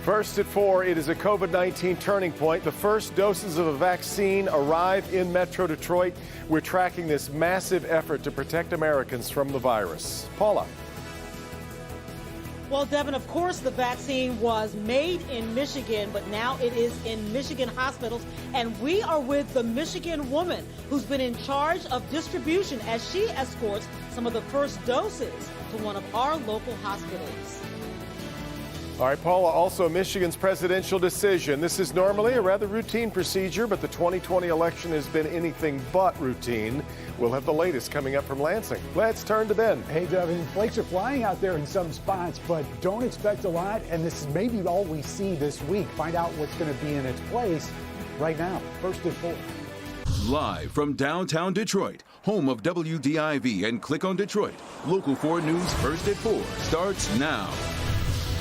First at 4, it is a COVID-19 turning point. The first doses of a vaccine arrive in Metro Detroit. We're tracking this massive effort to protect Americans from the virus. Paula. Well, Devin, of course, the vaccine was made in Michigan, but now it is in Michigan hospitals. And we are with the Michigan woman who's been in charge of distribution as she escorts some of the first doses to one of our local hospitals. All right, Paula, also Michigan's presidential decision. This is normally a rather routine procedure, but the 2020 election has been anything but routine. We'll have the latest coming up from Lansing. Let's turn to Ben. Hey, Devin, flakes are flying out there in some spots, but don't expect a lot. And this is maybe all we see this week. Find out what's going to be in its place right now. First at 4. Live from downtown Detroit, home of WDIV and Click on Detroit, Local 4 News First at 4 starts now.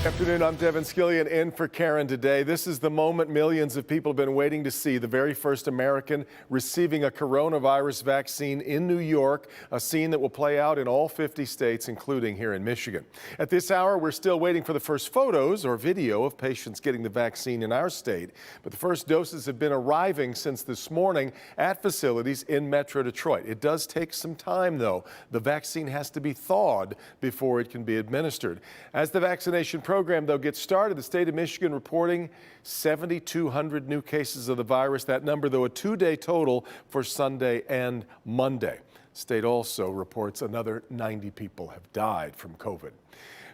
Good afternoon, I'm Devin Skillian in for Karen today. This is the moment millions of people have been waiting to see, the very first American receiving a coronavirus vaccine in New York, a scene that will play out in all 50 states, including here in Michigan. At this hour, we're still waiting for the first photos or video of patients getting the vaccine in our state, but the first doses have been arriving since this morning at facilities in Metro Detroit. It does take some time, though. The vaccine has to be thawed before it can be administered. As the vaccination program, though, gets started, the state of Michigan reporting 7,200 new cases of the virus. That number, though, a 2-day total for Sunday and Monday. State also reports another 90 people have died from COVID.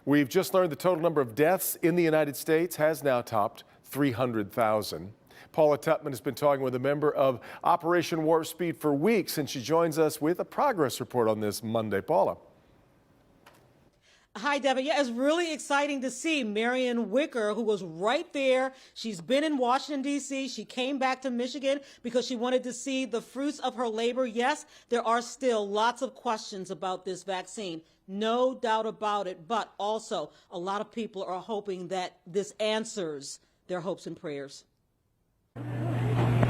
We've just learned the total number of deaths in the United States has now topped 300,000. Paula Tutman has been talking with a member of Operation Warp Speed for weeks, and she joins us with a progress report on this Monday. Paula. Hi, Devin. Yeah, it's really exciting to see Marion Wicker, who was right there. She's been in Washington, D.C. She came back to Michigan because she wanted to see the fruits of her labor. Yes, there are still lots of questions about this vaccine. No doubt about it. But also, a lot of people are hoping that this answers their hopes and prayers.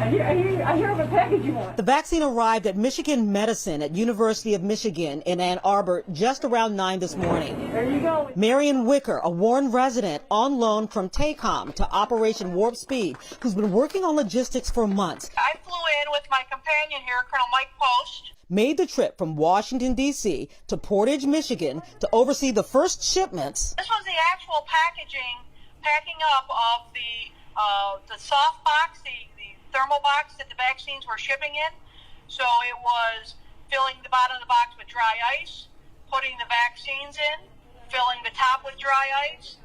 I hear of a package you want. The vaccine arrived at Michigan Medicine at University of Michigan in Ann Arbor just around 9 this morning. There you go. Marion Wicker, a Warren resident on loan from TACOM to Operation Warp Speed, who's been working on logistics for months. I flew in with my companion here, Colonel Mike Post. Made the trip from Washington, D.C. to Portage, Michigan to oversee the first shipments. This was the actual packing up of the soft box, the thermal box that the vaccines were shipping in. So it was filling the bottom of the box with dry ice, putting the vaccines in, filling the top with dry ice,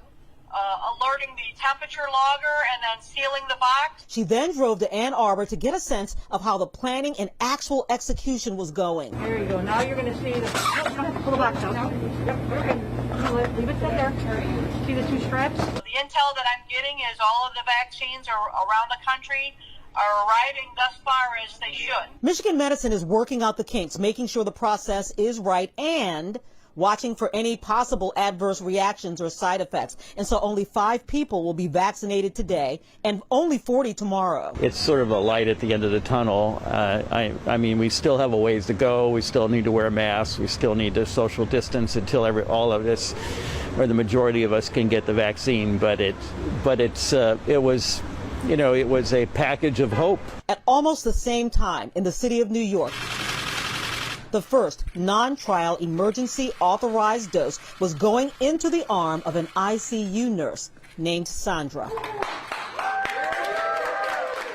alerting the temperature logger, and then sealing the box. She then drove to Ann Arbor to get a sense of how the planning and actual execution was going. There you go. Now you're going to see the... pull the box out. Yep, okay. Leave it there. See the 2 straps? The intel that I'm getting is all of the vaccines are around the country are arriving thus far as they should. Michigan Medicine is working out the kinks, making sure the process is right and watching for any possible adverse reactions or side effects. And so only 5 people will be vaccinated today and only 40 tomorrow. It's sort of a light at the end of the tunnel. I mean, we still have a ways to go. We still need to wear masks. We still need to social distance until all of this, or the majority of us, can get the vaccine. But it was a package of hope. At almost the same time, in the city of New York, the first non-trial emergency authorized dose was going into the arm of an ICU nurse named Sandra.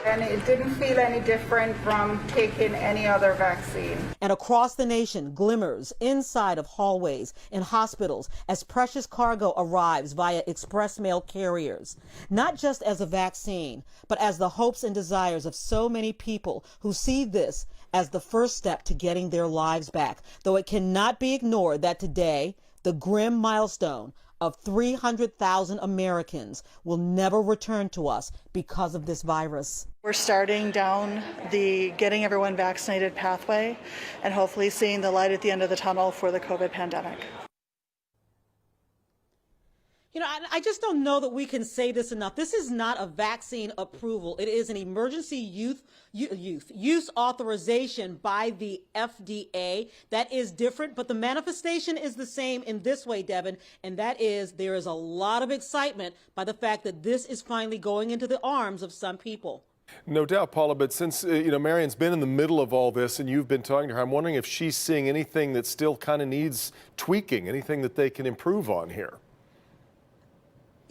And it didn't feel any different from taking any other vaccine. And across the nation, glimmers inside of hallways in hospitals as precious cargo arrives via express mail carriers, not just as a vaccine, but as the hopes and desires of so many people who see this as the first step to getting their lives back. Though it cannot be ignored that today, the grim milestone of 300,000 Americans will never return to us because of this virus. We're starting down the getting everyone vaccinated pathway and hopefully seeing the light at the end of the tunnel for the COVID pandemic. You know, I just don't know that we can say this enough. This is not a vaccine approval. It is an emergency use authorization by the FDA. That is different, but the manifestation is the same in this way, Devin, and that is there is a lot of excitement by the fact that this is finally going into the arms of some people. No doubt, Paula, but since, Marion's been in the middle of all this and you've been talking to her, I'm wondering if she's seeing anything that still kind of needs tweaking, anything that they can improve on here.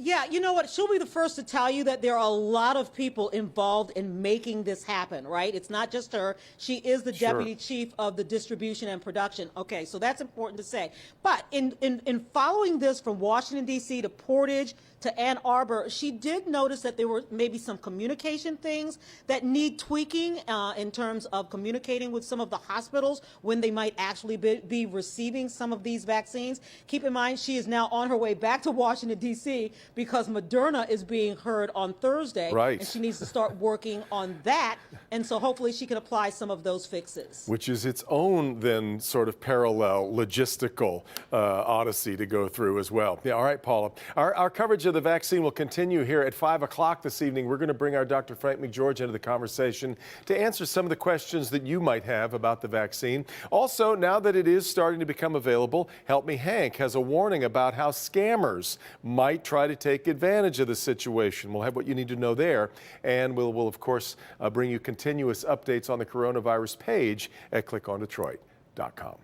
Yeah, you know what? She'll be the first to tell you that there are a lot of people involved in making this happen, right? It's not just her. She is the deputy chief of the distribution and production. Okay, so that's important to say. But in following this from Washington, D.C. to Portage to Ann Arbor, she did notice that there were maybe some communication things that need tweaking in terms of communicating with some of the hospitals when they might actually be receiving some of these vaccines. Keep in mind, she is now on her way back to Washington, D.C. because Moderna is being heard on Thursday. Right. And she needs to start working on that. And so hopefully she can apply some of those fixes. Which is its own then sort of parallel logistical odyssey to go through as well. Yeah, all right, Paula. Our coverage of the vaccine will continue here at 5 o'clock this evening. We're going to bring our Dr. Frank McGeorge into the conversation to answer some of the questions that you might have about the vaccine. Also, now that it is starting to become available, Help Me Hank has a warning about how scammers might try to take advantage of the situation. We'll have what you need to know there, and we'll of course bring you continuous updates on the coronavirus page at clickondetroit.com.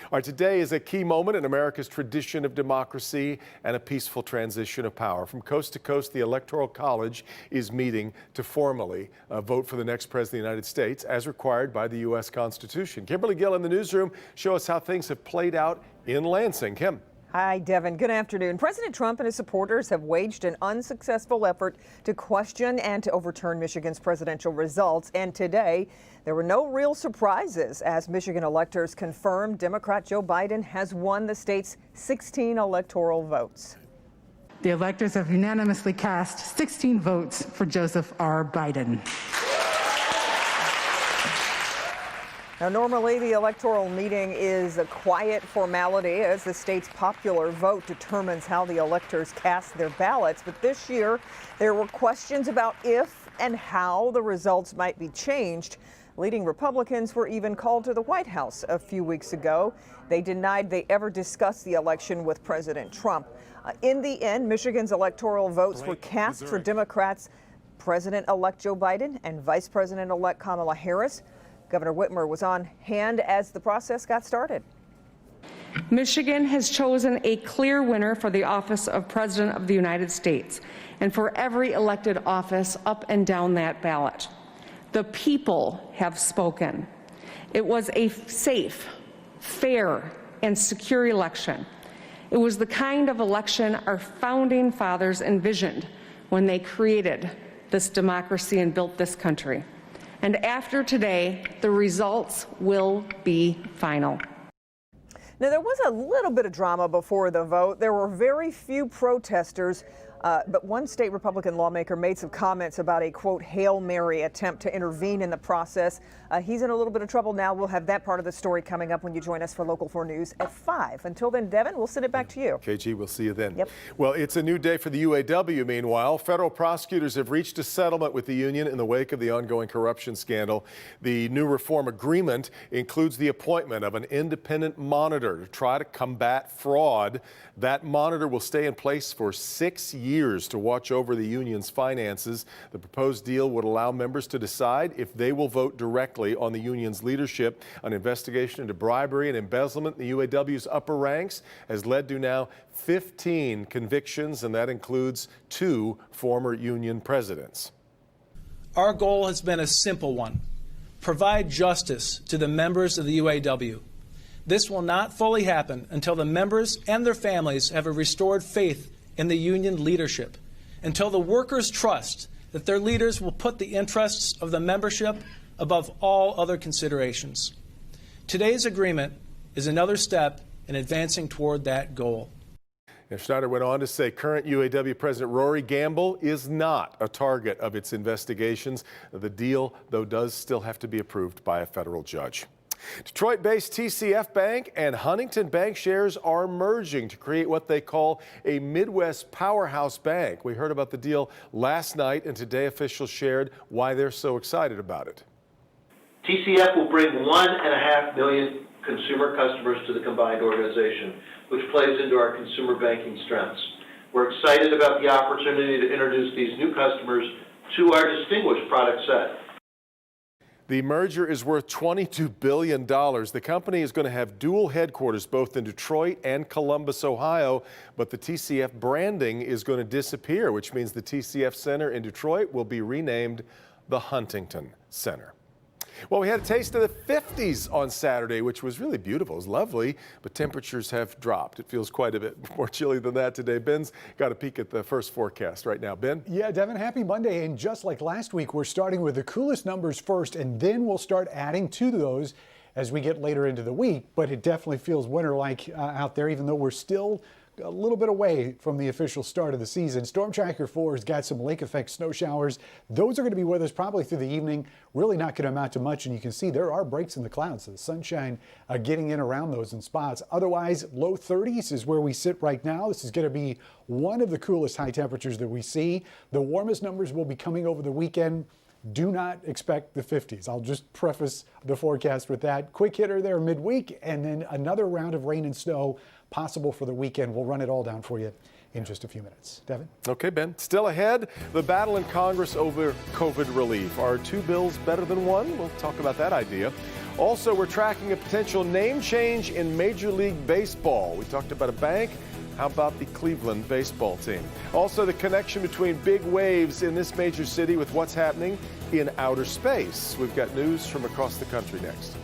All right, today is a key moment in America's tradition of democracy and a peaceful transition of power. From coast to coast, the Electoral College is meeting to formally vote for the next president of the United States as required by the U.S. Constitution. Kimberly Gill in the newsroom show us how things have played out in Lansing. Kim. Hi, Devin. Good afternoon. President Trump and his supporters have waged an unsuccessful effort to question and to overturn Michigan's presidential results. And today, there were no real surprises as Michigan electors confirmed Democrat Joe Biden has won the state's 16 electoral votes. The electors have unanimously cast 16 votes for Joseph R. Biden. Now, normally the electoral meeting is a quiet formality as the state's popular vote determines how the electors cast their ballots. But this year, there were questions about if and how the results might be changed. Leading Republicans were even called to the White House a few weeks ago. They denied they ever discussed the election with President Trump. In the end, Michigan's electoral votes were cast for Democrats, President-elect Joe Biden and Vice President-elect Kamala Harris. Governor Whitmer was on hand as the process got started. Michigan has chosen a clear winner for the office of President of the United States and for every elected office up and down that ballot. The people have spoken. It was a safe, fair, and secure election. It was the kind of election our founding fathers envisioned when they created this democracy and built this country. And after today, the results will be final. Now, there was a little bit of drama before the vote. There were very few protesters, but one state Republican lawmaker made some comments about a, quote, Hail Mary attempt to intervene in the process. He's in a little bit of trouble now. We'll have that part of the story coming up when you join us for Local 4 News at 5. Until then, Devin, we'll send it back to you. KG, we'll see you then. Yep. Well, it's a new day for the UAW. Meanwhile, federal prosecutors have reached a settlement with the union in the wake of the ongoing corruption scandal. The new reform agreement includes the appointment of an independent monitor to try to combat fraud. That monitor will stay in place for 6 years to watch over the union's finances. The proposed deal would allow members to decide if they will vote directly on the union's leadership. An investigation into bribery and embezzlement in the UAW's upper ranks has led to now 15 convictions, and that includes 2 former union presidents. Our goal has been a simple one: provide justice to the members of the UAW. This will not fully happen until the members and their families have a restored faith in the union leadership, until the workers trust that their leaders will put the interests of the membership above all other considerations. Today's agreement is another step in advancing toward that goal. Now, Schneider went on to say current UAW President Rory Gamble is not a target of its investigations. The deal, though, does still have to be approved by a federal judge. Detroit-based TCF Bank and Huntington Bank shares are merging to create what they call a Midwest powerhouse bank. We heard about the deal last night, and today officials shared why they're so excited about it. TCF will bring 1.5 million consumer customers to the combined organization, which plays into our consumer banking strengths. We're excited about the opportunity to introduce these new customers to our distinguished product set. The merger is worth $22 billion. The company is going to have dual headquarters both in Detroit and Columbus, Ohio, but the TCF branding is going to disappear, which means the TCF Center in Detroit will be renamed the Huntington Center. Well, we had a taste of the 50s on Saturday, which was really beautiful. It was lovely, but temperatures have dropped. It feels quite a bit more chilly than that today. Ben's got a peek at the first forecast right now. Ben? Yeah, Devin, happy Monday. And just like last week, we're starting with the coolest numbers first, and then we'll start adding to those as we get later into the week. But it definitely feels winter-like out there, even though we're still a little bit away from the official start of the season. Storm Tracker 4 has got some lake effect snow showers. Those are going to be with us probably through the evening. Really not going to amount to much, and you can see there are breaks in the clouds, so the sunshine getting in around those in spots. Otherwise, low 30s is where we sit right now. This is going to be one of the coolest high temperatures that we see. The warmest numbers will be coming over the weekend. Do not expect the 50s. I'll just preface the forecast with that. Quick hitter there midweek, and then another round of rain and snow possible for the weekend. We'll run it all down for you in just a few minutes. Devin? Okay, Ben. Still ahead, the battle in Congress over COVID relief. Are two bills better than one? We'll talk about that idea. Also, we're tracking a potential name change in Major League Baseball. We talked about a bank. How about the Cleveland baseball team? Also, the connection between big waves in this major city with what's happening in outer space. We've got news from across the country next.